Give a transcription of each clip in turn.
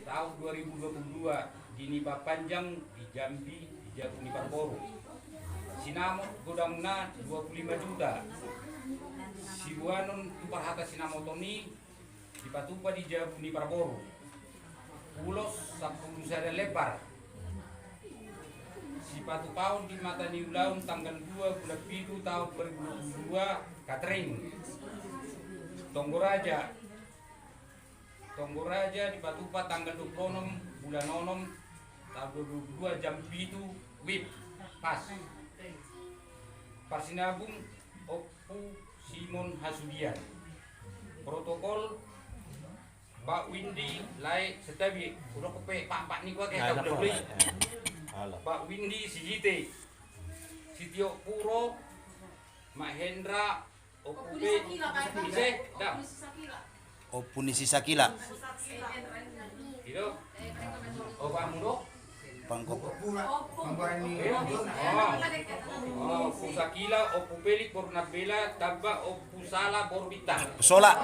tahun 2022 di Nipa Panjang di Jambi di Jagung Nipa Boru. Sinamot godangna 25 juta. Sibuanon tupar hata sinamotoni di Patupa di Jagung Nipa Boru. Pulos 10 sere lebar. Si Patu Paun di Mata Niulaun tanggal 2 bulan 7 tahun 2022 Katring. Tonggoraja di Patupa tanggal 26 bulan 6 tahun 2022 jam 7 WIB pas. Parsinabung Opu Simon Hasudian. Protokol Pak Windy Lai Setabi. Udah kepe Pak ni gua kayak udah beli. Pak Windy Sijite. Sitio Puro Mahendra Okupe Ise dah. Opunisi Sakila. Itu. Oh Pak Mundo. Pangkop. Pusakila Okupelik Bornabela Tabba Opusala Borbita. Sola.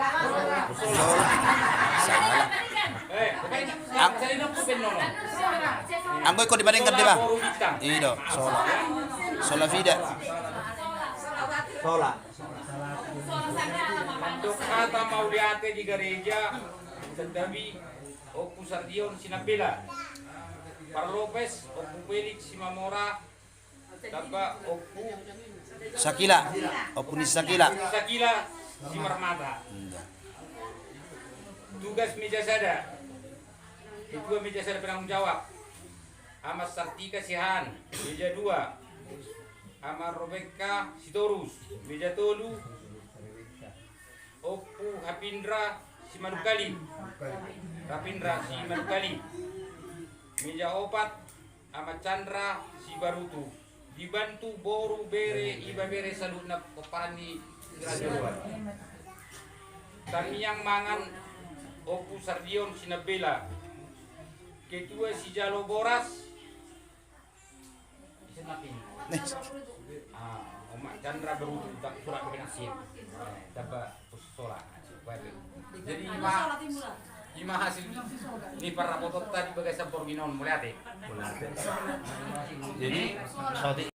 Anggoy ko di bandingkan di ba? Ido, sola. Sola vida. Sola. Untuk kata Mauliate di gereja Sentabi Opusardion Sinabela. Par Lopez Okupelik Simamora Tabba Opu Sakila. Opunisi Sakila. Sakila Simarmata. Tugas meja sada. Ketua meja sada penanggung jawab. Amas Sartika Sihan, meja 2. Amar Robeka Sitorus, meja 3. Opu Hapindra Simanukali. Rapindra Simanukali. Meja 4. Amat Chandra Sibarutu. Dibantu Boru Bere Iba Bere Salutna Koparani Graduan. Tamiang Mangan Opu Sardion Sinabela. Ketua si Jalo Boras. Bisa natin. Omak Chandra Berutu tak surat berhasil. Dapat sola. Jadi lima hasil ini para foto tadi bagai sampur ginon mulai. Jadi